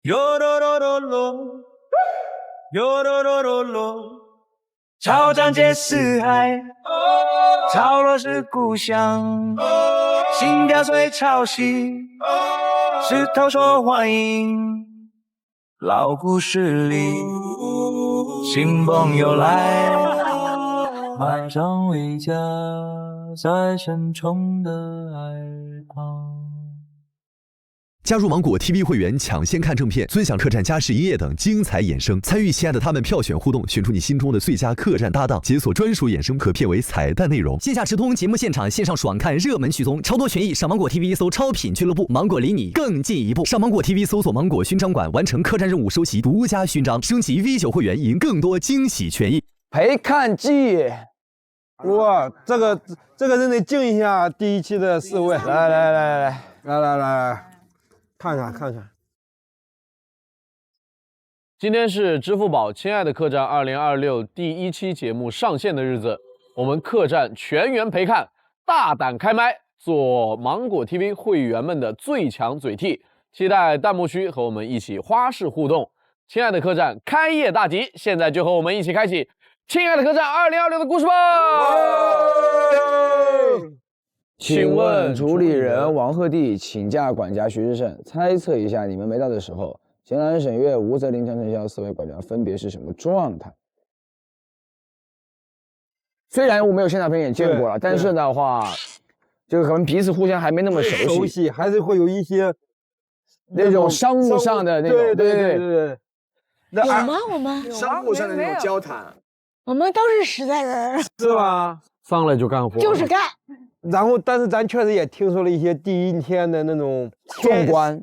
哟罗罗罗罗，哟罗罗罗罗，潮涨皆四海，潮落是故乡，心跳随潮汐，石头说欢迎，老故事里，新朋友来，满上回家，在沉重的耳旁。加入芒果 TV 会员，抢先看正片，尊享客栈加时营业等精彩衍生，参与亲爱的他们票选互动，选出你心中的最佳客栈搭档，解锁专属衍生可片为彩蛋内容。线下直通节目现场，线上爽看热门剧综，超多权益。上芒果 TV 搜超品俱乐部，芒果离你更近一步。上芒果 TV 搜索芒果勋章馆，完成客栈任务，收集独家勋章，升级 V9会员，赢更多惊喜权益。陪看记，哇，这个真得敬一下第一期的四位，来。看看，今天是支付宝亲爱的客栈2026第1期节目上线的日子，我们客栈全员陪看，大胆开麦，做芒果 TV 会员们的最强嘴替，期待弹幕区和我们一起花式互动。亲爱的客栈开业大吉，现在就和我们一起开启亲爱的客栈2026的故事吧。请问主理人王鹤棣请假管家徐志胜，猜测一下你们没到的时候，钱兰、沈月、吴泽林、张晨霄4位管家分别是什么状态？虽然我没有现场表演见过了，但是的话，就可能彼此互相还没那么熟悉，还是会有一些那种商务上的那种，对。有吗？我们商务上的那种交谈，我们都是实在人，是吧？上来就干活，就是干。然后，但是咱确实也听说了一些第一天的那种壮观，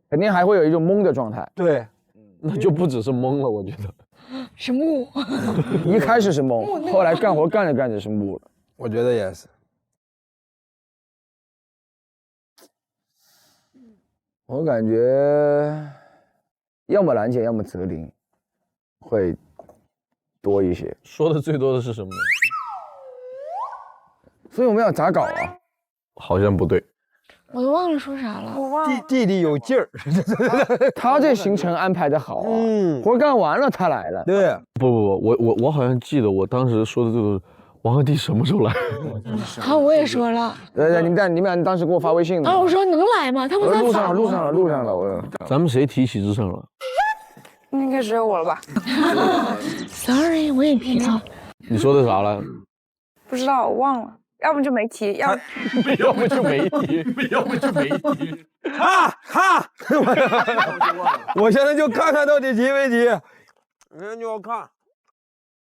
肯定还会有一种懵的状态。对，那就不只是懵了，我觉得。是木，一开始是懵，后来干活干着干着是木了。我觉得也是。我感觉，要么兰姐，要么泽林，会多一些。说的最多的是什么呢？所以我们要咋搞啊？好像不对，我都忘了说啥了。我忘了。弟弟有劲儿，他这行程安排的好啊，活干完了他来了。对，不，我好像记得我当时说的最多是王鹤棣什么时候来？好，我也说了。对，你们俩当时给我发微信的。啊，我说能来吗？他们在路上了，我。咱们谁提喜之声了？应该只有我了吧？Sorry， 我也提了。你说的啥了？不知道，我忘了。要不就没提，要不就没提，要不就没提。哈！我现在就看看到底提没提，人就要看。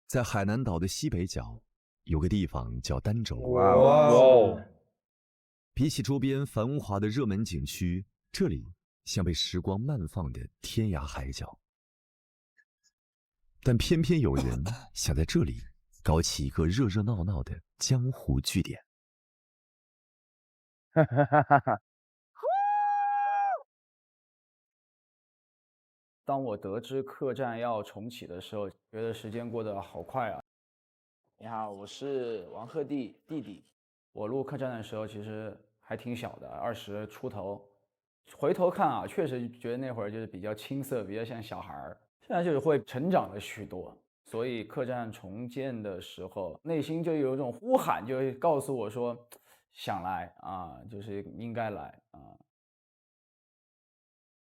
在海南岛的西北角，有个地方叫儋州。哇！比起周边繁华的热门景区，这里像被时光慢放的天涯海角。但偏偏有人想在这里搞起一个热热闹闹的江湖据点。当我得知客栈要重启的时候，觉得时间过得好快啊！你好，我是王鹤棣弟弟。我入客栈的时候其实还挺小的，20出头。回头看啊，确实觉得那会儿就是比较青涩，比较像小孩儿。现在就是会成长了许多。所以客栈重建的时候，内心就有一种呼喊，就会告诉我说，想来啊，就是应该来啊。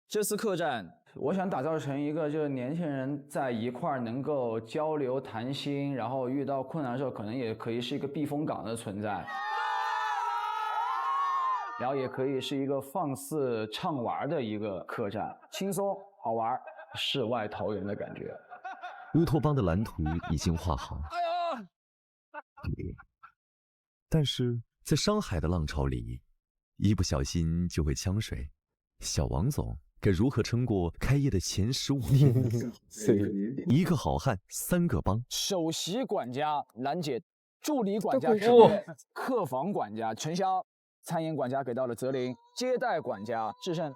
这次客栈，我想打造成一个就是年轻人在一块儿能够交流谈心，然后遇到困难的时候，可能也可以是一个避风港的存在，然后也可以是一个放肆畅玩的一个客栈，轻松好玩，世外桃源的感觉。乌托邦的蓝图已经画好，但是在商海的浪潮里，一不小心就会呛水。小王总该如何撑过开业的前15天？一个好汉3个帮，首席管家兰姐，助理管家沈月，客房管家陈潇，餐饮管家给到了泽林，接待管家志胜。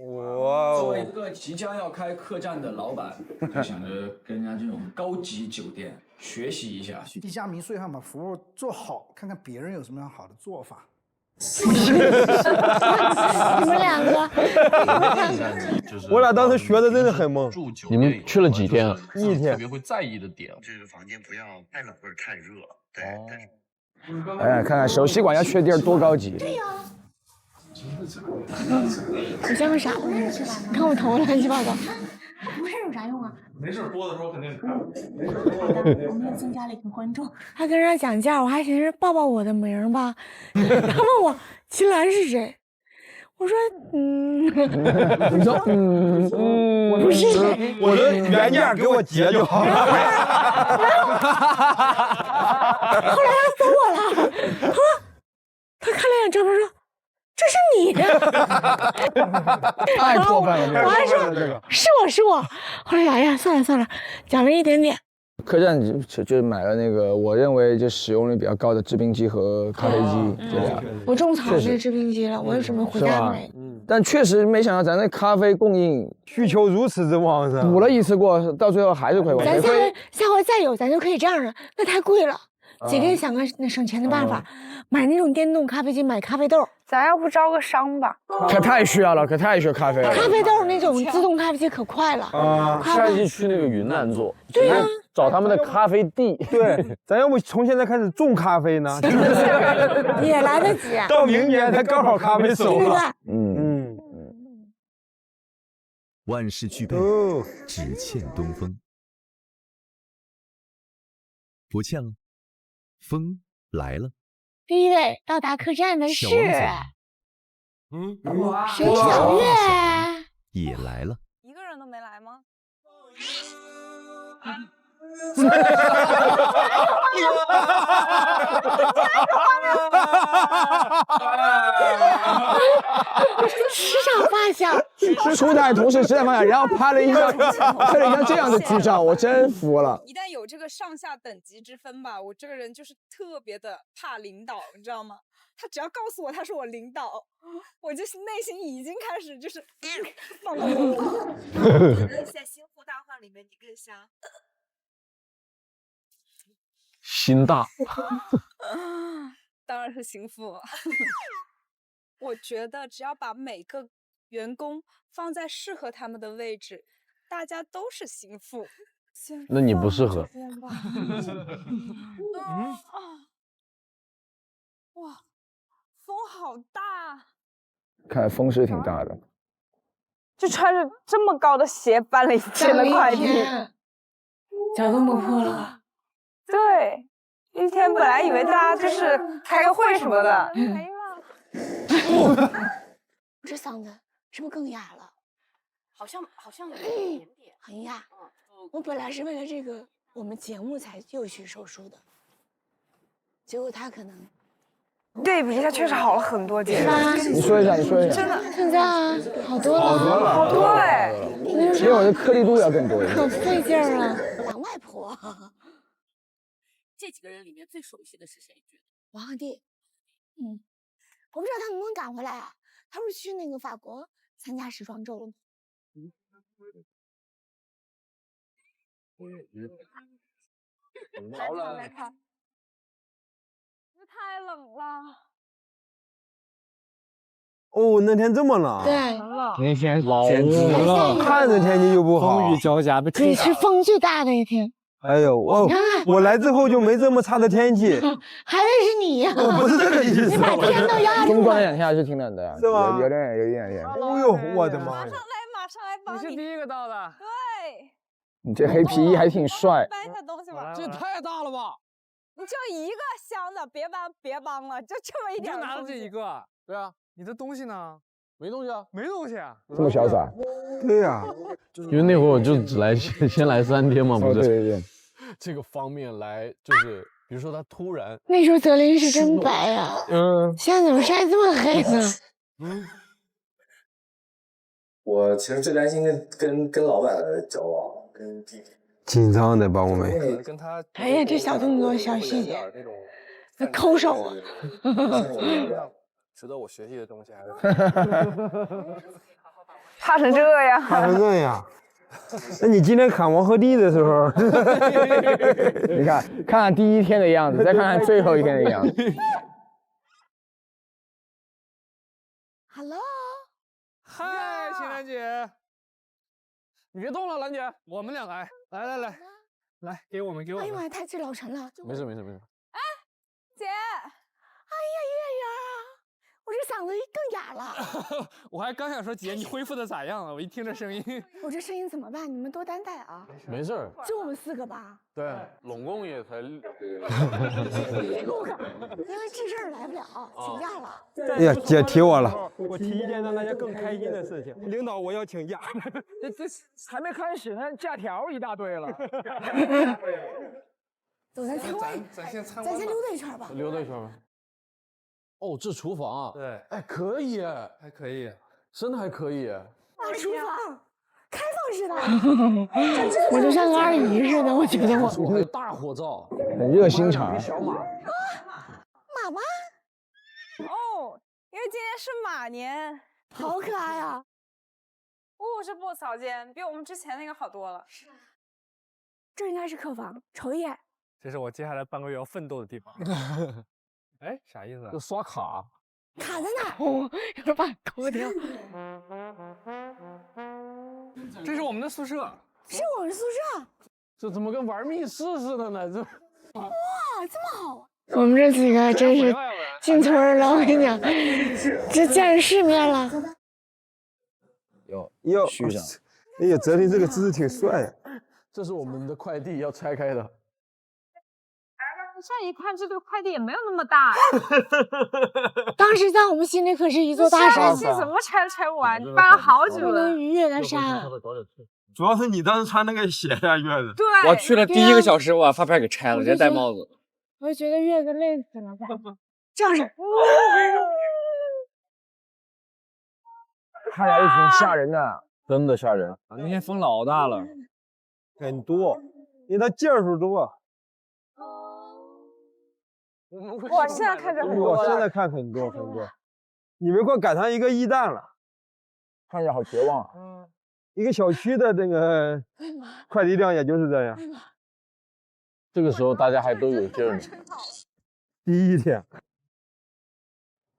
哇！作为一个即将要开客栈的老板，就想着跟人家这种高级酒店学习一下。1家民宿也想把服务做好，看看别人有什么样好的做法，你们两个，我俩当时学的真的很懵。你们去了几天啊？一天。特别会在意的点，就是房间不要太冷或者太热。对。哎，看看首席管家去的地儿多高级。对呀。我像个傻子，你看我头发乱七八糟。不是有啥用啊？没事播的时候肯定看。好的，我们又增加了一个观众。他跟人家讲价，我还寻思报报我的名吧。他问我秦岚是谁，我说你说我不是谁，我的原价给我结就好了。后来他搜我了，他看了一眼照片说。这是你，太过分了！我还说是我，后来哎呀算了，讲了一点点。客栈就是买了那个我认为就使用率比较高的制冰机和咖啡机这俩。我种草这制冰机了，我有什么回家买？但确实没想到咱那咖啡供应需求如此之旺盛，补了一次过，到最后还是亏完。咱下回再有，咱就可以这样的，那太贵了。姐给你想个省钱的办法，买那种电动咖啡机，买咖啡豆。咱要不招个商吧？可太需要了，可太需要咖啡了。咖啡豆那种自动咖啡机可快了啊！下一季去那个云南做，对呀，找他们的咖啡地。对，咱要不从现在开始种咖啡呢？也来得及。到明年它刚好咖啡熟了。万事俱备，只欠东风。不欠了。风来了，第一位到达客栈的是沈小月，也来了，一个人都没来吗？时常发笑，出台同时时常发笑，然后拍了一张这样的剧照，我真服了。一旦有这个上下等级之分吧，我这个人就是特别的怕领导，你知道吗？他只要告诉我他是我领导，我就是内心已经开始就是放空了。在心腹大患里面，你更像心大。当然是心腹。我觉得只要把每个员工放在适合他们的位置，大家都是心腹。那你不适合。哇，风好大！看来风是挺大的。就穿着这么高的鞋搬了一天的快递，脚都磨破了。对，一天本来以为大家就是开个会什么的。这嗓子是不是更哑了？好像有一点点很哑。我本来是为了这个我们节目才又去手术的，结果他可能对比一下确实好了很多，姐。你说一下，真的现在啊，好多了，好多哎。因为我的颗粒度要更多一点。好费劲儿啊！王外婆。这几个人里面最熟悉的是谁？觉得王鹤棣。我不知道他能不能赶回来啊？他不是去那个法国参加时装周了吗？好冷，来看，这太冷了。哦，那天这么冷。对，那天简直了，看着天气就不好，风雨交加，被这是风最大的一天。哎呦，我来之后就没这么差的天气，还得是你呀！我不是这个意思，你把天都压住了。中关的两天还是挺冷的呀，是吧？有点。哎呦，我的妈呀！马上来帮你是第一个到的。对。你这黑皮衣还挺帅。搬一下东西吧。这太大了吧！你就一个箱子，别帮了，就这么一点。就拿了这一个。对啊，你的东西呢？没东西啊，没东西啊。这么潇洒？对呀，因为那会儿我就只来先来3天嘛，不是？对。这个方面来就是，比如说他突然那时候泽林是真白呀，现在怎么晒这么黑呢？我其实最担心跟老板的交往，跟弟弟紧张的吧，我们跟他。哎呀，这小动作、小细节，那抠手啊！值得我学习的东西还是怕成这样，怕成这样。那你今天看王鹤棣的时候，你看第一天的样子，再看看最后一天的样子。你别动了，兰姐。我们俩来，来，给我们。哎呀妈呀，太积老沉了。没事。姐，哎呀，月圆啊，我这嗓子更哑了。我还刚想说姐，你恢复的咋样了？我一听这声音，我这声音怎么办？你们多担待啊。没事儿，就我们4个吧。对，拢共也才。因为这事儿来不了，请假了。哎呀，姐提我了，我提一件让大家更开心的事情。领导，我要请假。这还没开始呢，假条一大堆了。走，咱参观。咱先参咱先溜达一圈吧。溜达一圈吧。哦，这厨房啊。对。哎，可以，还可以，真的还可以。啊，厨房开放式的。我就像个二姨似的，我觉得我。还有大火灶，很热心肠。小马。马吗？哦，因为今天是马年，好可爱啊！哦，这布草间比我们之前那个好多了。是啊。这应该是客房，瞅一眼。这是我接下来半个月要奋斗的地方。哎，啥意思啊？要刷卡。卡在哪儿？有人把你抠掉。这是我们的宿舍。是我们宿舍。这怎么跟玩密室似的呢？这。哇，这么好！我们这几个真是进村了，我跟你讲，这见着世面了。哟，续上。哎呀，泽林这个姿势挺帅呀。这是我们的快递要拆开的。这一看，这个快递也没有那么大。当时在我们心里可是一座大山。这怎么拆都拆不完，搬了好久了。不能逾越的山。主要是你当时穿那个鞋呀，月子。对。我去了第1个小时，我把发票给拆了，直接戴帽子。我就觉得月子累死了吧？这样式。看起来就挺吓人的，真的吓人。那天风老大了，很多，因为它件数多。哇，现在看着很多了。我现在看很多。你们快赶上一个驿站了，看着好绝望啊！一个小区的这个快递量也就是这样。这个时候大家还都有劲儿呢。第一天，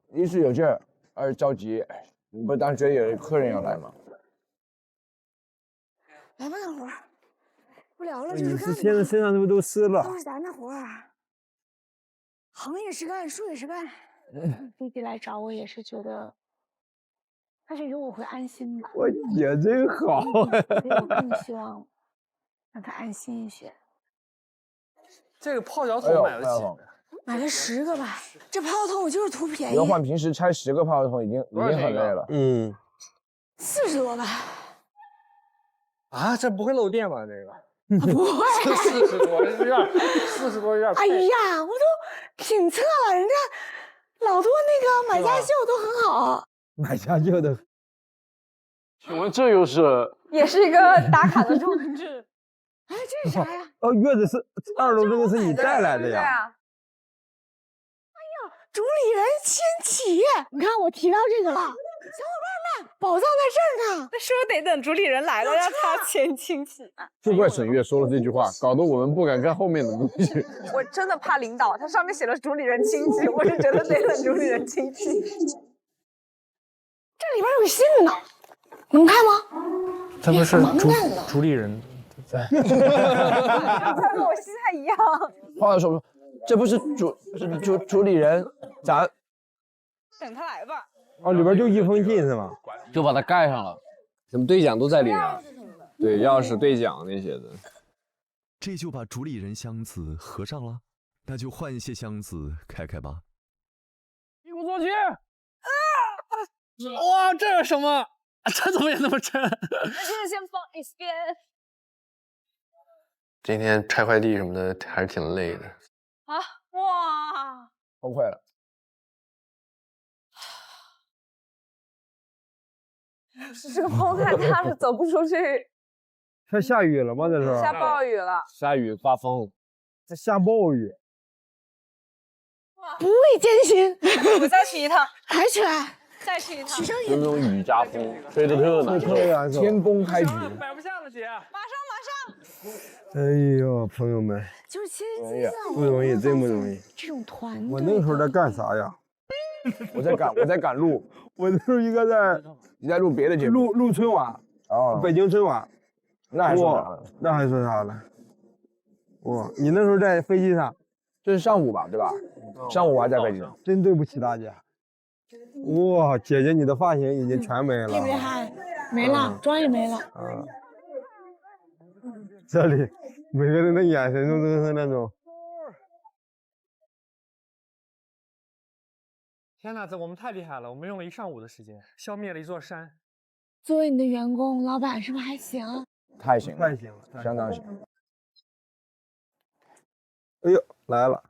一是有劲儿，二是着急。你不当时觉得有客人要来吗？来吧，大伙儿，不聊了，这你是干现在身上是不是都湿了？都是咱的活儿。横也是干，竖也是干。弟弟来找我也是觉得，但是有我会安心的。我姐真好。所以我更希望让他安心一些。这个泡脚桶买得起？买了10个吧。这泡脚桶我就是图便宜。要换平时拆10个泡脚桶已经很累了。嗯，40多吧。啊，这不会漏电吧？这个？不会。40多，40多有点。哎呀，我都品测了，人家老多那个买家秀都很好。买家秀的。请问这又是？也是一个打卡的装置。哎，这是啥呀？哦，月子是2楼，这个是你带来的呀？对啊。哎呀，主理人亲启，你看我提到这个了，小伙伴们，宝藏在这儿呢。那是不是得等主理人来了让他先亲启？就怪沈月说了这句话，搞得我们不敢看后面的东西。我真的怕领导，他上面写了主理人亲戚，我是觉得得等主理人亲戚。这里边有信呢，能看吗？这不是主理人在。他跟我心态一样。话说，这不是主理人，咋？等他来吧。哦，里边就1封信是吗？就把它盖上了。什么对讲都在里面。对，钥匙、对讲那些的。这就把主理人箱子合上了，那就换些箱子开开吧。屁股坐起！哇，这是什么？这怎么也那么沉？那就是先放一边。今天拆快递什么的还是挺累的。啊，哇！崩溃了。这个风太大了，走不出去。它下雨了吗？这是？下暴雨了。下雨刮风。这下暴雨。不畏艰辛。我再去一趟。抬起来。再去一趟。提升就那种雨夹风，吹得特难受。天崩开局。摆不下了，姐。马上。哎呦，朋友们，就是其实不容易，真不容易。这种团队，我那个时候在干啥呀？我在赶路。我那时候应该在你在录别的节目，录春晚哦，北京春晚。那还说啥哇了？那还说啥了？哇，你那时候在飞机上？这是上午吧，对吧？上午我还在飞机上。真对不起大家。哇，姐姐，你的发型已经全没了。厉不厉害？没了，妆也没了。啊，这里每个人的眼神中都是那种。天哪，我们太厉害了！我们用了1上午的时间，消灭了一座山。作为你的员工，老板是不是还行？太行了，太行了，相当行。哎呦，来了！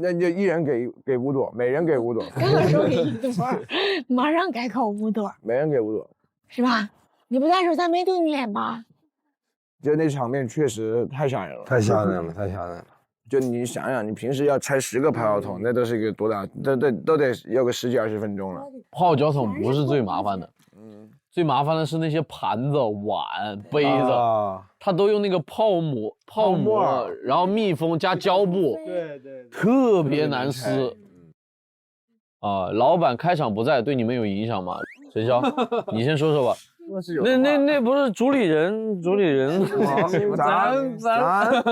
那就一人给5朵，每人给5朵。刚刚说给1朵，马上改口5朵，每人给5朵，是吧？你不在的时候咱没丢你脸吧？就那场面确实太吓人了，太吓人了，太吓人了。就你想想，你平时要拆10个泡脚桶，那都是一个多大，都得要个10几20分钟了。泡脚桶不是最麻烦的，最麻烦的是那些盘子、碗、杯子，它都用那个泡沫，然后密封加胶布，对，特别难撕。啊，老板开场不在，对你们有影响吗？陈潇，你先说说吧。那不是主理人，咱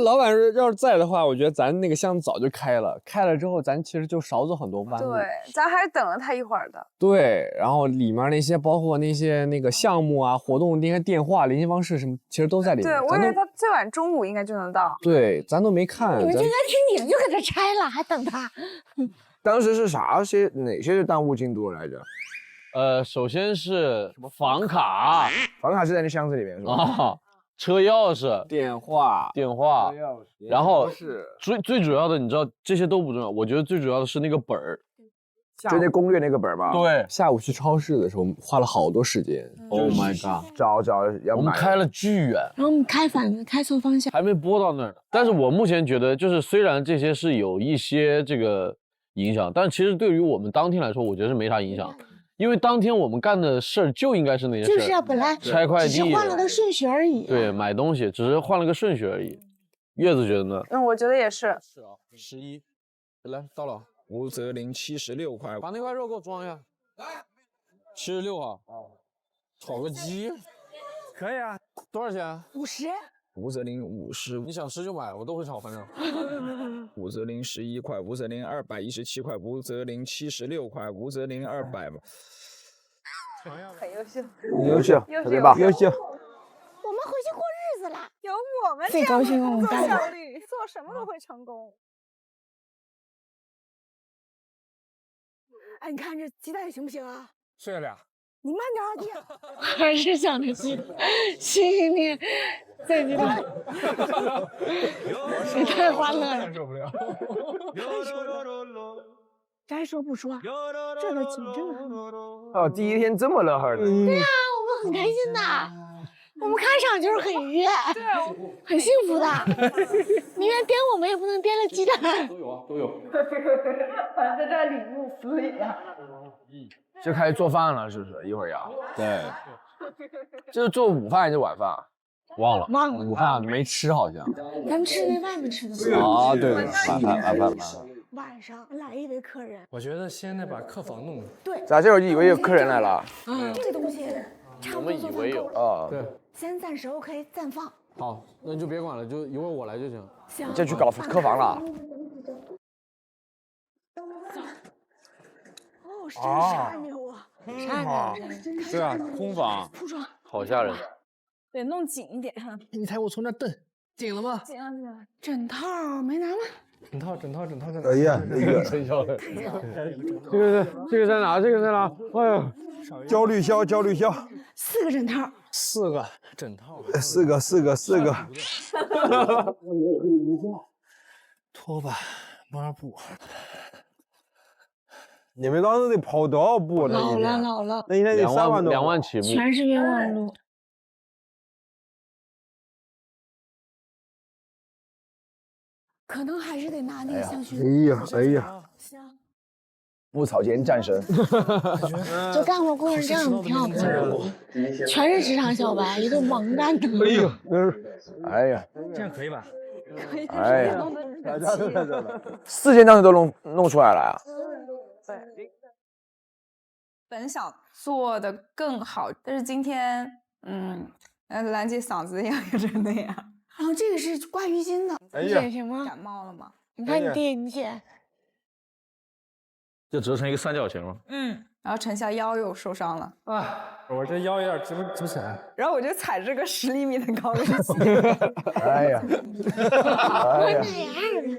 老板要是在的话，我觉得咱那个箱子早就开了，开了之后咱其实就少走很多弯路。对，咱还是等了他一会儿的。对，然后里面那些包括那些那个项目啊、活动那些电话、联系方式什么，其实都在里面。对，我以为他最晚中午应该就能到。对，咱都没看。你们就该听你的，就给他拆了，还等他。当时是哪些是耽误进度来着？首先是房卡，房卡是在那箱子里面是吧？啊，车钥匙、电话，然后最主要的，你知道这些都不重要，我觉得最主要的是那个本儿，就那攻略那个本吧。对，下午去超市的时候花了好多时间。Oh my god！ 找要买。我们开了巨远，然后我们开反了，开错方向，还没播到那儿呢。但是我目前觉得，就是虽然这些是有一些这个影响，但其实对于我们当天来说，我觉得是没啥影响。因为当天我们干的事儿就应该是那些事儿，就是啊，本来拆快递，只是换了个顺序而已。对，买东西只是换了个顺序而已。月子觉得呢？我觉得也是。是啊，11，来到了，5则0 76块，把那块肉给我装一下。76啊，炒个鸡，可以啊，多少钱？50。5则0 50，你想吃就买，我都会炒，反正。5则0 11块，5则0 217块，5则0 76块，5则0 200。很优秀，优秀，特别棒，优秀。我们回去过日子了，有我们最高兴工作效率，做什么都会成功。哎，你看这鸡蛋行不行啊？剩下俩。你慢点啊，弟。还是想着鸡蛋，谢谢你，再鸡蛋。也太欢乐了，受不了。该说不说，这个挺正常。哦，第一天这么乐呵的。对呀，我们很开心的，我们开场就是很愉悦，对，很幸福的。宁愿颠我们也不能颠了鸡蛋。都有啊，都有。反正这礼物福利呀。就开始做饭了，是不是？一会儿要。对。这是做午饭还是晚饭？忘了。午饭没吃好像。咱们吃那外面吃的。啊，对，晚饭。晚上来一位客人。我觉得现在把客房弄了。对。咋这会儿就以为有客人来了？这个东西差不多我们以为有啊。对。先暂时 OK，暂放。好，那你就别管了，就一会儿我来就行。行。你这去搞客房了？哦，是真是按钮啊！啥对啊，空房。铺床。好吓人。得弄紧一点。你猜我从那蹬紧了吗？紧了紧了。枕套没拿吗？枕套。哎呀，真笑的。这个在哪？哎呀，焦虑消。4个枕套。 4个枕套。4个。拖把、抹布。你们当时得跑多少步呢？老了。那一天得3万多。 2万起步。全是冤枉路。可能还是得拿那个香薰。哎呀。行。牧草间战神。就干活过程这样挺好看的，全是职场小白，一顿猛干的。哎呀，这样可以吧？可以。哎呀，大家都在这了。4件当时都弄出来了啊。对。本想做的更好，但是今天兰姐嗓子也真的呀。然后这个是挂浴巾的，哎呀你姐行吗？感冒了吗？你看你弟你姐，就折成一个三角形吗？然后陈夏腰又受伤了，我这腰有点直不起来。然后我就踩这个10厘米的高跟鞋，哎呀，哎呀，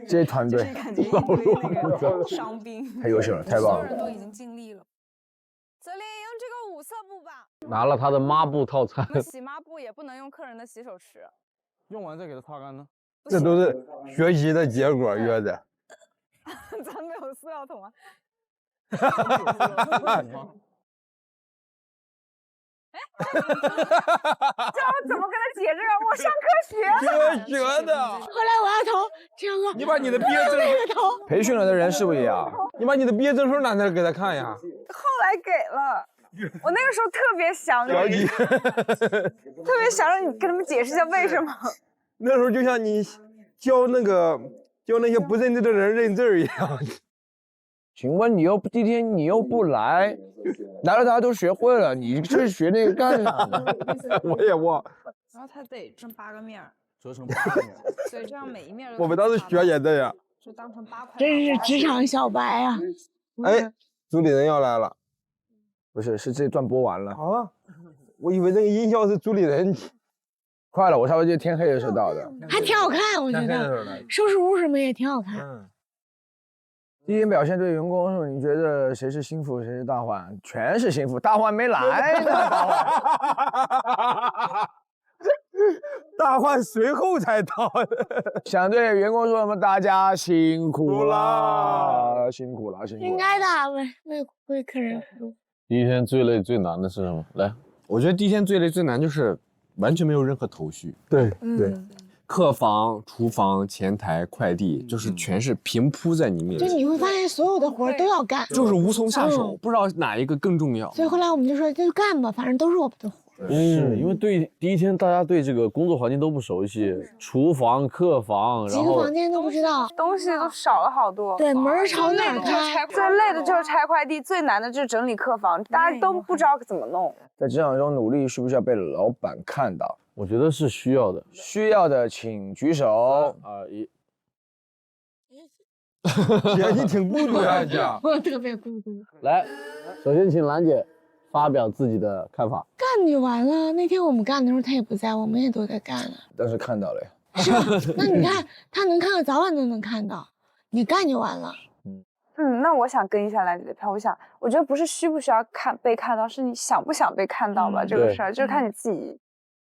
这团队感觉一堆那个伤兵，太优秀了，太棒所有了。人都已经尽力了。泽林用这个5色布吧，拿了他的抹布套餐我，们洗抹布也不能用客人的洗手池。用完再给它擦干呢。这都是学习的结果，约的。咱没有塑料桶啊。哎，这我怎么跟他解这个？我上课学的。后来我要投这个，你把你的毕业证投。培训了的人是不是一样？你把你的毕业证书拿出来给他看呀。后来给了，我那个时候特别想你，特别想让你跟他们解释一下为什么。那时候就像你教那些不认字的人认字一样。请问你第一天你又不来，来了大家都学会了，你这学那个干啥呢？我也忘。然后他得正8个面，折成8个面。所以这样每一面。我们当时学也这样。就当成8块。真是职场小白啊！哎，主理人要来了。不是，是这段播完了。啊，我以为那个音效是主理人。快了，我差不多就天黑的时候到的。还挺好看，我觉得收拾屋什么也挺好看。第一天表现对员工说，你觉得谁是心腹，谁是大患？全是心腹，大患没来呢。大患随后才到的。想对员工说什么？大家辛苦啦，辛苦啦，辛苦啦。应该的，为客人服务。第一天最累最难的是什么？来，我觉得第一天最累最难就是完全没有任何头绪。对对，客房、厨房、前台、快递，就是全是平铺在你面前。就你会发现所有的活都要干，就是无从下手，不知道哪一个更重要。所以后来我们就说，那就干吧，反正都是我们的活。因为第一天大家对这个工作环境都不熟悉，厨房、客房，几个房间都不知道，东西都少了好多。对，门朝哪儿开？最累的就是拆快递，最难的就是整理客房，大家都不知道怎么弄。在职场中努力需不需要被老板看到？我觉得是需要的。需要的请举手。姐，你挺孤独啊，姐。我特别孤独。来，首先请兰姐发表自己的看法。干就完了。那天我们干的时候他也不在，我们也都在干了。但是看到了呀。是吧？那你看他能看到，早晚都能看到。你干就完了。那我想跟一下兰姐的票。我觉得不是需不需要被看到，是你想不想被看到吧？这个事儿就是看你自己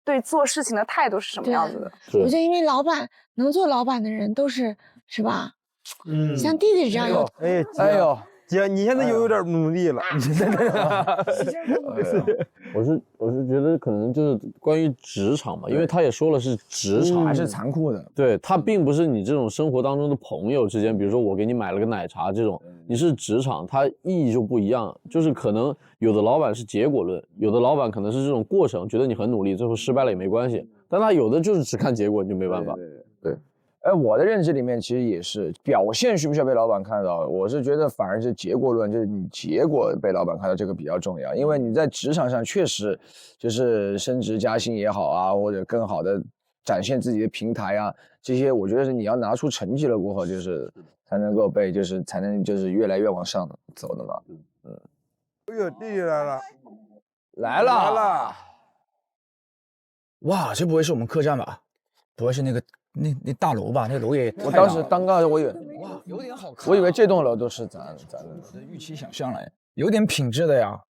对做事情的态度是什么样子的。我觉得因为老板能做老板的人都是吧？像弟弟这样有。哎呦，姐，你现在有点努力了。我是觉得可能就是关于职场嘛，因为他也说了是职场，还是残酷的。对，他并不是你这种生活当中的朋友之间，比如说我给你买了个奶茶这种，你是职场，它意义就不一样。就是可能有的老板是结果论，有的老板可能是这种过程，觉得你很努力，最后失败了也没关系。但他有的就是只看结果，你就没办法。对。我的认知里面其实也是表现需不需要被老板看到，我是觉得反而是结果论，就是你结果被老板看到这个比较重要，因为你在职场上确实就是升职加薪也好啊，或者更好的展现自己的平台啊，这些我觉得是你要拿出成绩了过后，就是才能够被才能越来越往上走的嘛。哎呦，弟弟来了，来了！哇，这不会是我们客栈吧？不会是那大楼吧？那楼也……我当时我以为哇，有点好看。我以为这栋楼都是咱的预期想象了，有点品质的呀。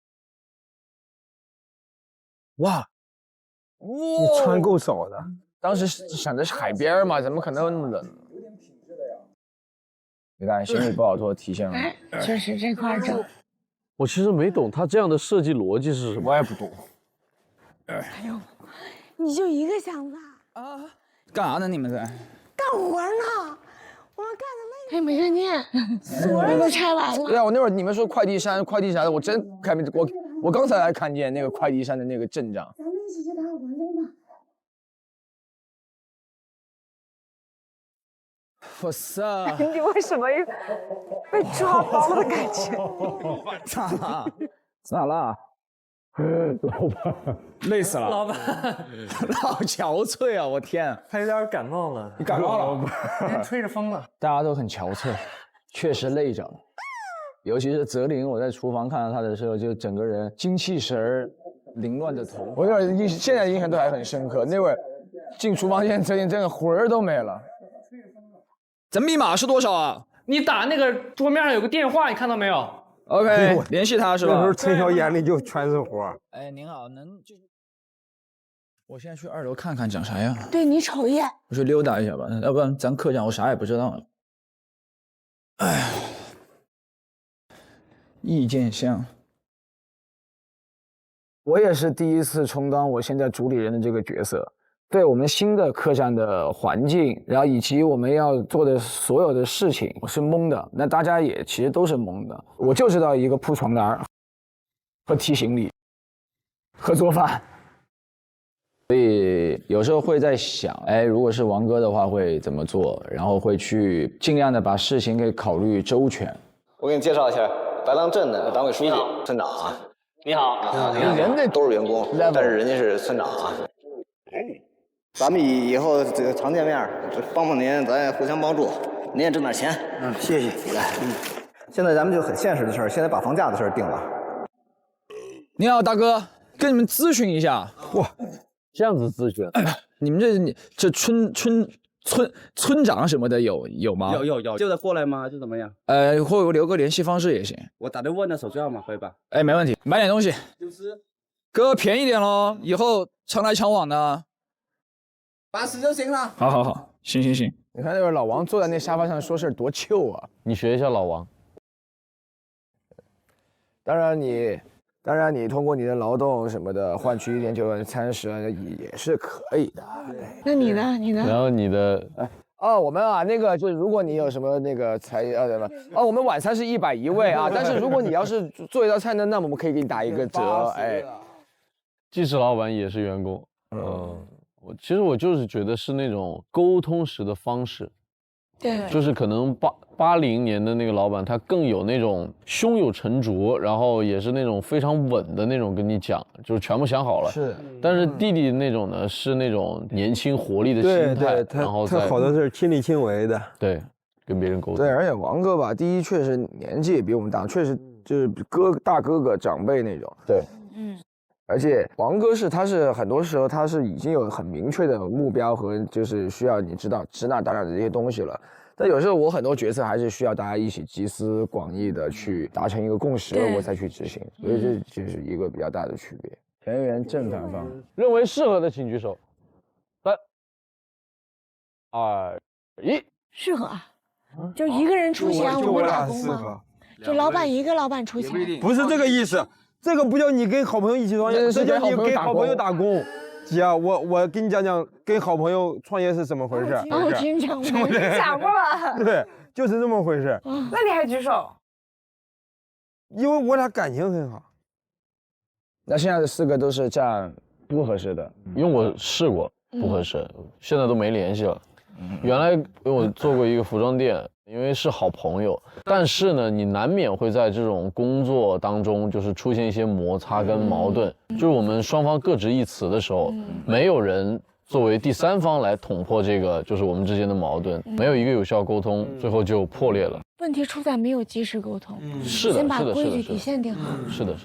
哇，你穿够少的。当时想着是海边嘛，怎么可能那么冷？你看，行李不好拖，体现了。确实这块整。我其实没懂他这样的设计逻辑是什么，我也不懂。哎呦，你就一个想法啊？干啥呢？你们在干活呢？我们干的累。他也没看见，所有人都拆完了。对啊，我那会儿你们说快递山的，我真看没我刚才还看见那个快递山的那个阵仗。咱们一起去打火环境吧。我操！你为什么被抓包的感觉？咋了？老板累死了。老板好憔悴啊！我天，他有点感冒了。你感冒了？吹着风了。大家都很憔悴，确实累着了。尤其是泽林，我在厨房看到他的时候，就整个人精气神儿、凌乱的头发，我现在印象都还很深刻。那会儿进厨房间，泽林真的魂儿都没了。咱密码是多少啊？你打那个桌面上有个电话，你看到没有 ？OK， 联系他是吧？那时候陈晓眼里就全是活。哎，您好，我现在去2楼看看，讲啥呀？对你瞅一眼。我去溜达一下吧，要不然咱客栈我啥也不知道了。哎，意见箱。我也是第一次充当我现在主理人的这个角色。对我们新的客栈的环境，然后以及我们要做的所有的事情，我是懵的。那大家也其实都是懵的。我就知道一个铺床单和提行李和做饭，所以有时候会在想，哎，如果是王哥的话会怎么做，然后会去尽量的把事情给考虑周全。我给你介绍一下，白浪镇的党委书记、村长啊。你好，人家都是员工，但是人家是村长啊。咱们以后这个常见面，帮帮您，咱也互相帮助，您也挣点钱。谢谢。来，现在咱们就很现实的事儿，现在把房价的事儿定了。你好，大哥，跟你们咨询一下。哇，这样子咨询？你们这村长什么的有吗？有，就得过来吗？就怎么样？或者留个联系方式也行。我打电话那手机号码可以吧？哎，没问题。买点东西。就是哥便宜点喽，以后常来常往的。80就行了。好，行。你看那个老王坐在那沙发上说事多糗啊！你学一下老王。当然你通过你的劳动什么的换取1.9万餐食也是可以的。那你呢？然后你的我们啊，那个就是如果你有什么那个什么我们晚餐是100一位啊，但是如果你要是做一道菜呢，那我们可以给你打一个折。哎，既是老板也是员工。其实我就是觉得是那种沟通时的方式，对，就是可能80年的那个老板，他更有那种胸有成竹，然后也是那种非常稳的那种跟你讲，就是全部想好了。是，但是弟弟那种呢，是那种年轻活力的心态，然后他好多事亲力亲为的，对，跟别人沟通。对，而且王哥吧，第一确实年纪也比我们大，确实就是大哥哥长辈那种。对，而且王哥他是很多时候他是已经有很明确的目标和就是需要你知道支那打打的这些东西了，但有时候我很多决策还是需要大家一起集思广益的去达成一个共识，我才去执行，所以这就是一个比较大的区别。田园正反方认为适合的请举手。3、2、1，适合啊，就一个人出钱，我们打工吗？就老板一个老板出钱，不是这个意思。这个不叫你跟好朋友一起创业，这叫你给好朋友打工。姐啊，我跟你讲讲跟好朋友创业是怎么回事。我听讲过，你讲过了。对，就是这么回事。那你还举手？因为我俩感情很好。那现在的4个都是这样不合适的，因为我试过不合适，现在都没联系了。原来我做过一个服装店，因为是好朋友，但是呢，你难免会在这种工作当中就是出现一些摩擦跟矛盾，就是我们双方各执一词的时候，没有人作为第3方来捅破这个就是我们之间的矛盾，没有一个有效沟通，最后就破裂了。问题出在没有及时沟通，是的，先把规矩底线定好。是的。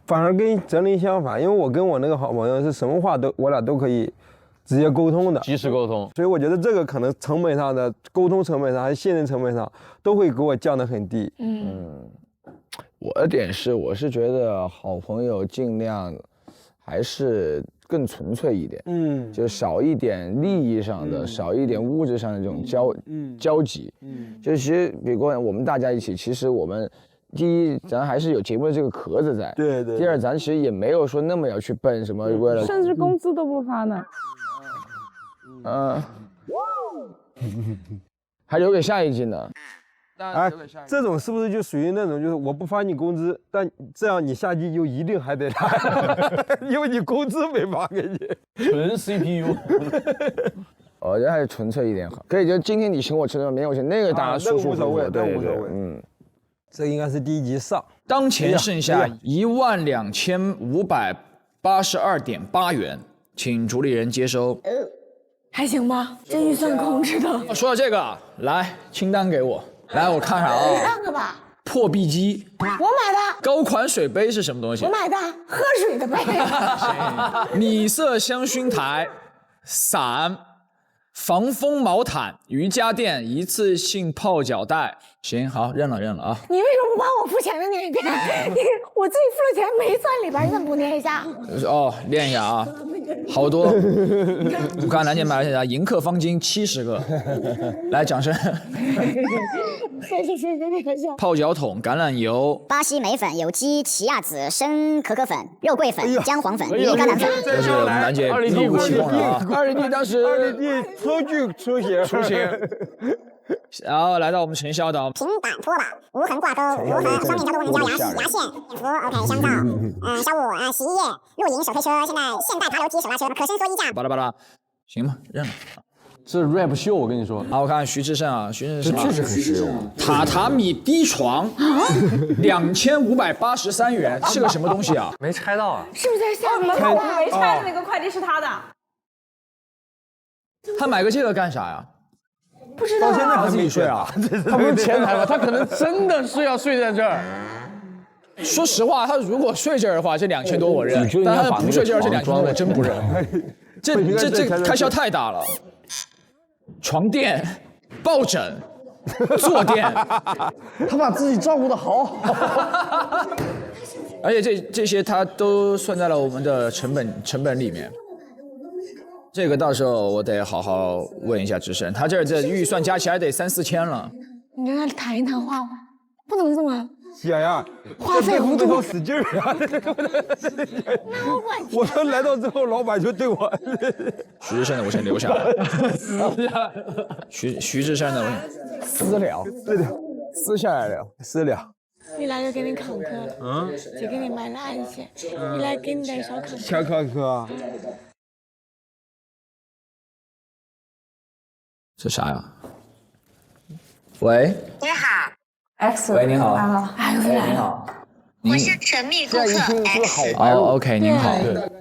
反而跟泽林相反，因为我跟我那个好朋友是什么话我俩都可以直接沟通的，及时沟通，所以我觉得这个可能成本上的沟通成本上还是信任成本上都会给我降得很低。我的点是，我是觉得好朋友尽量还是更纯粹一点，就少一点利益上的，少一点物质上的这种交集。就其实比如我们大家一起，其实我们第一，咱还是有节目的这个壳子在。对。第二，咱其实也没有说那么要去奔什么为了，甚至工资都不发呢。还留给下一季呢。哎，这种是不是就属于那种，就是我不发你工资，但这样你下季就一定还得来，因为你工资没发给你。纯 CPU。我觉得还是纯粹一点好。可以，就今天你请我吃，明天我请，那个当然舒舒服服，对，无所谓。这应该是第1集上。当前剩下12582.8元，请主理人接收。还行吧，这预算控制的。说到这个，来清单给我，来我看看啊。3个吧。破壁机，我买的。高款水杯是什么东西？我买的，喝水的杯。米色香薰台、伞、防风毛毯、瑜伽垫、一次性泡脚袋。行，好，认了啊。你为什么不把我付钱的念一遍？我自己付了钱没算里边，你怎么不念一下？哦，练一下啊，好多。我看兰姐买了啥？迎客方巾70个，来掌声。谢谢。泡脚桶、橄榄油、巴西莓粉、有机奇亚籽、生可可粉、肉桂粉、姜黄粉、泥橄榄粉。这是我们兰姐一无其供了啊！2D 当时2D 出血。然后来到我们陈晓导，平板拖把、无痕挂钩、无痕双面胶多功能胶牙线、符 OK 香皂、消雾洗衣液、露营手推车，现在现代爬楼梯手拉车，可伸缩衣架。巴拉，行吧，认了。这 rap 秀，我跟你说。好，我看徐志胜啊，徐志胜这确实很实用。榻榻米低床，2583元，是个什么东西啊？没拆到啊？是不是在下面？我没拆的那个快递是他的。他买个这个干啥呀？不知道。到现在还自己睡啊？他不是前台吗？他可能真的是要睡在这儿。说实话，他如果睡这儿的话，这2000多我认；但他不睡这儿，这2000多我真不认。这开销太大了。床垫、抱枕、坐垫，他把自己照顾得好。而且这些他都算在了我们的成本里面。这个到时候我得好好问一下志胜，他这预算加起来得3、4千了。你跟他谈一谈话，不能这么。呀，花费无度，使劲啊！那我管。我说来到之后，老板就对我。徐志胜的我先留下来。徐志胜的我私聊，私下来聊，私聊。一来就给你坎坷了，姐给你买了暗线，一来给你点小坎坷。小坎坷。这啥呀？喂。你好。X， 喂，你好。你好。我是神秘顾客。哦 ，OK， 您好。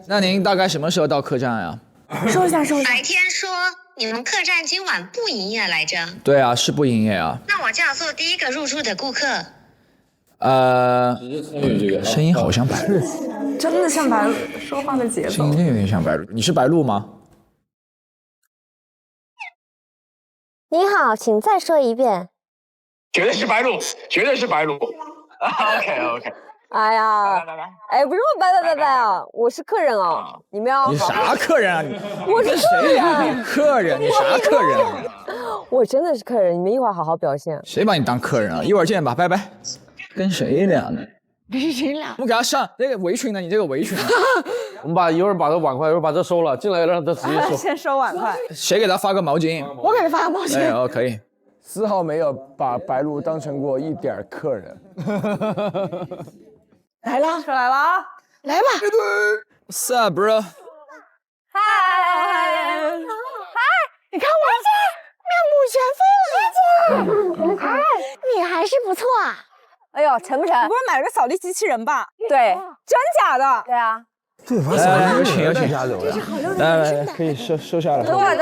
那您大概什么时候到客栈呀？收一下。白天说你们客栈今晚不营业来着？对啊，是不营业啊。那我就要做第一个入住的顾客。声音好像白鹿。真的像白鹿说话的节奏。声音有点像白鹿。你是白鹿吗？你好，请再说一遍。绝对是白鹿，绝对是白鹿。OK。哎呀，哎，不是我拜啊，我是客人哦，你们要。你啥客人啊？我是谁呀？你客人？你啥客人啊？我真的是客人，你们一会儿好好表现。谁把你当客人啊？一会儿见吧，拜拜。跟谁俩呢？跟谁俩？我们给他上那个围裙呢？你这个围裙啊？我们一会儿把这碗筷，一会儿把这收了，进来让他直接收。先收碗筷。谁给他发个毛巾？我给他发个毛巾。哦，可以。丝毫没有把白鹿当成过一点客人。来了，出来了啊！来吧。What's up, bro？ 嗨，你看我面目全非了，哎，你还是不错啊。哎呦，成不成？你不是买了个扫地机器人吧？对，真假的？对啊。对，来，有请。来，可以收下来。等会儿。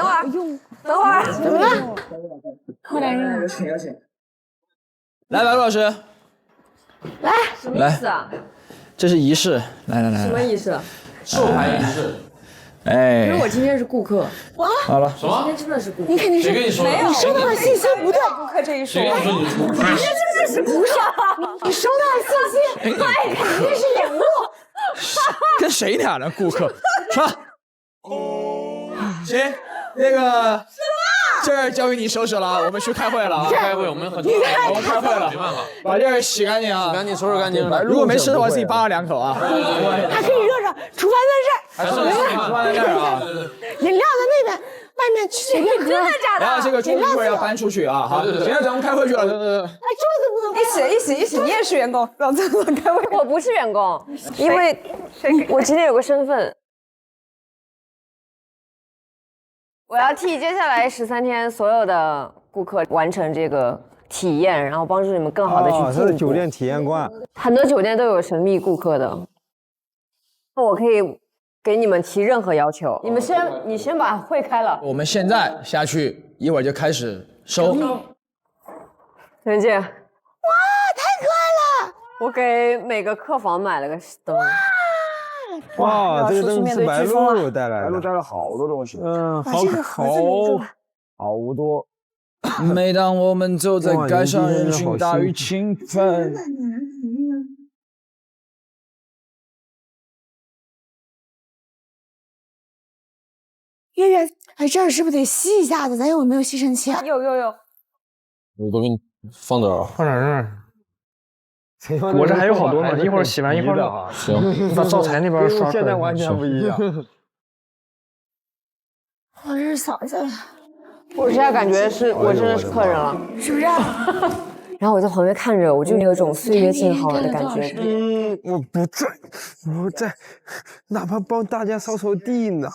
怎么了？后来人有请。来，白鹿老师。来。这是仪式，来。什么仪式？授牌仪式。因为我今天是顾客。好了。什么？今天真的是顾客。你肯定是。谁跟你说的？你收到的信息不对。顾客这一说。谁跟你说你是顾客？你这真的是不是？你收到的信息，对，肯定是掩护。跟谁俩呢？顾客。说。行，那个。这儿交给你收拾了，我们去开会了啊！开会，我们很多。我们开会了，没办法，把这儿洗干净啊！洗干净，收拾干净。如果没吃的话，自己扒了2口啊。还可以热着，厨房在这儿，厨房在这儿啊。饮料在那边，外面随便喝。真的假的？然后这个桌子要搬出去啊！好，行，咱们开会去了。哎，桌子不能。一起，你也是员工，老郑开会。我不是员工，因为我今天有个身份。我要替接下来13天所有的顾客完成这个体验，然后帮助你们更好的去进步。这是酒店体验馆，很多酒店都有神秘顾客的。我可以给你们提任何要求，你先把会开了。我们现在下去，一会儿就开始收。陈姐，哇，太可爱了！我给每个客房买了个灯。哇，这个灯是白鹿带来的，白鹿带了好多东西，好多。每当我们走在街上，人群大于兴奋。月月，哎，这儿是不是得吸一下子？咱有没有吸尘器啊？有。我都给你放这儿，放哪儿？我这还有好多呢，一会儿洗完一会儿。行，你把灶台那边刷出来。现在完全不一样。我这是扫一下。我现在感觉我真的是客人了，是不是？然后我在旁边看着，我就有一种岁月静好的感觉。我不在，哪怕帮大家扫扫地呢。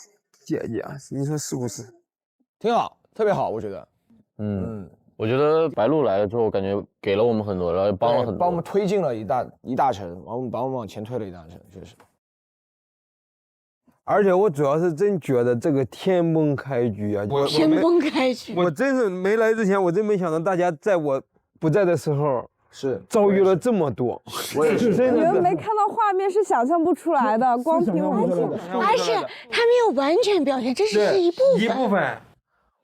姐姐，你说是不是？挺好，特别好，我觉得。我觉得白鹿来了之后，感觉给了我们很多，然后帮了很多，帮我们推进了一大程，把我们往前推了一大程，确实。而且我主要是真觉得这个天崩开局啊，天崩开局，我真是没来之前，我真没想到大家在我不在的时候是遭遇了这么多。我也是，你们没看到画面是想象不出来的，光凭而且他没有完全表现，这是一部分。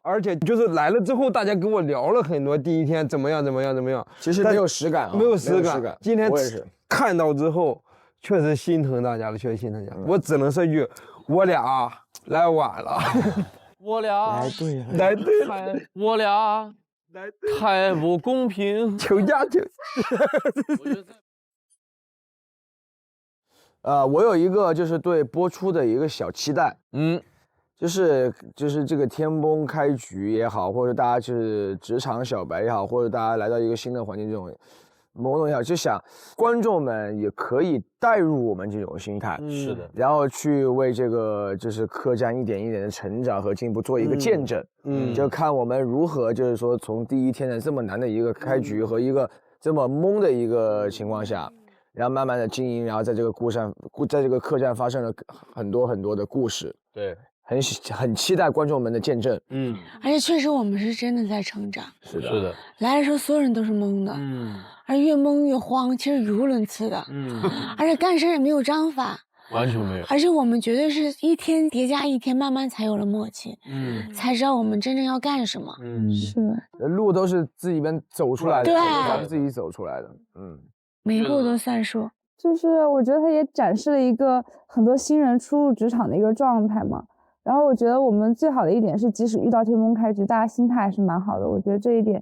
而且就是来了之后，大家跟我聊了很多，第一天怎么样，其实没有实感，没有实感。今天我也是看到之后，确实心疼大家了，确实心疼大家。我只能说一句，我俩来晚了。我俩来对了，我俩太不公平，求架去。我有一个就是对播出的一个小期待，就是这个天崩开局也好，或者大家是职场小白也好，或者大家来到一个新的环境这种某种也好，就想观众们也可以带入我们这种心态，是的，然后去为这个就是客栈一点一点的成长和进步做一个见证，就看我们如何就是说从第一天的这么难的一个开局和一个这么懵的一个情况下，然后慢慢的经营，然后在这个客栈发生了很多很多的故事，对。很期待观众们的见证，而且确实我们是真的在成长，是的，来的时候所有人都是懵的，而越懵越慌，其实语无伦次的，而且干事也没有章法，完全没有，而且我们绝对是一天叠加一天，慢慢才有了默契，才知道我们真正要干什么，是，路都是自己边走出来的，对，咱们自己走出来的，每一步都算数。就是我觉得它也展示了一个很多新人初入职场的一个状态嘛。然后我觉得我们最好的一点是，即使遇到天崩开局，大家心态还是蛮好的。我觉得这一点，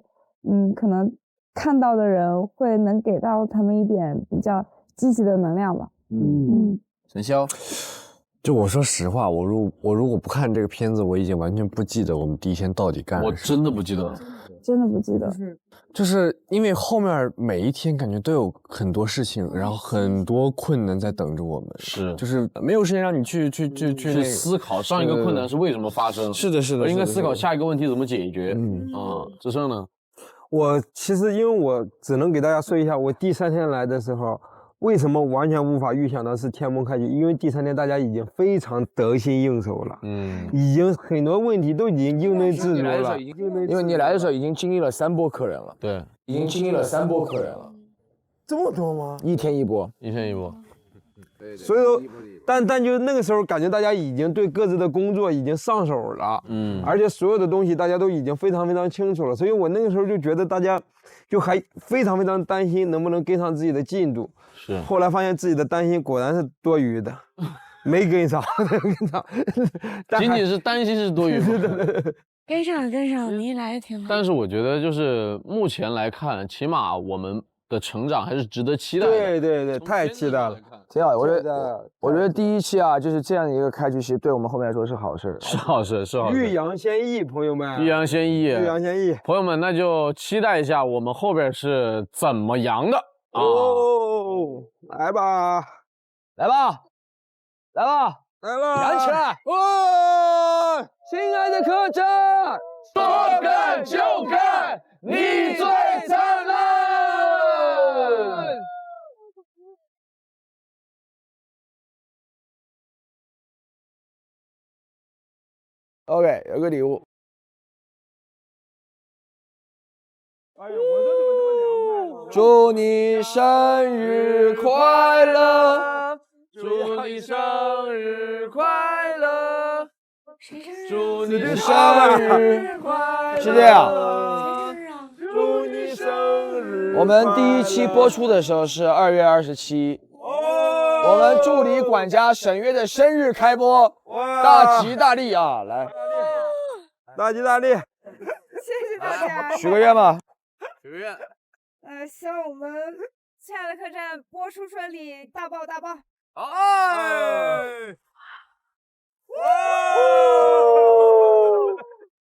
可能看到的人会能给到他们一点比较积极的能量吧。陈潇，就我说实话，我如果不看这个片子，我已经完全不记得我们第一天到底干了什么。我真的不记得了，真的不记得。就是因为后面每一天感觉都有很多事情，然后很多困难在等着我们，就是没有时间让你去思考上一个困难是为什么发生。是的，而应该思考下一个问题怎么解决。志胜呢？我其实因为我只能给大家说一下，我第3天来的时候，为什么完全无法预想到是天崩开局？因为第3天大家已经非常得心应手了，已经很多问题都已经应对自如了。因为你来的时候已经经历了3波客人了，对，已经经历了3波客人了，这么多吗？1天1波，所以说，但就那个时候感觉大家已经对各自的工作已经上手了，而且所有的东西大家都已经非常非常清楚了，所以我那个时候就觉得大家就还非常非常担心能不能跟上自己的进度。是，后来发现自己的担心果然是多余的，没跟上，仅仅是担心是多余的。跟上，你一来就挺好。但是我觉得就是目前来看，起码我们的成长还是值得期待的。对，太期待了，挺好。我觉得第一期啊，就是这样的一个开局，其实对我们后面来说是好事，是好事。欲扬先抑，朋友们，欲扬先抑，朋友们，那就期待一下我们后边是怎么扬的。来吧，扬起来！亲爱的客栈，说干就干，你最惨。OK， 有个礼物。哎呀，我说怎么这么凉快？祝你生日快乐！祝你生日快乐！祝你生日快乐！是这样。祝你生日！我们第一期播出的时候是2月27。我们助理管家沈月的生日开播，大吉大利啊！来，大吉大利！谢谢大家。许个愿吧。许个愿。希望我们亲爱的客栈播出顺利，大爆大爆。哎！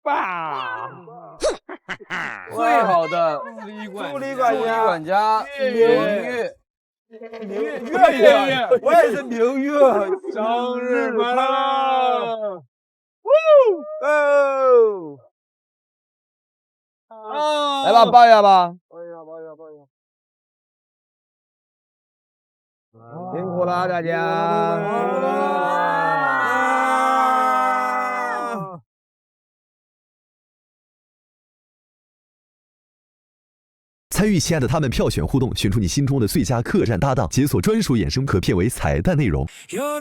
爸！最好的助理管家明月。月，我也是明月，生日快乐！来吧，抱一下吧。抱一下，抱一下，抱一下。辛苦了大家。参与亲爱的他们票选互动，选出你心中的最佳客栈搭档，解锁专属衍生可片尾彩蛋内容。Yo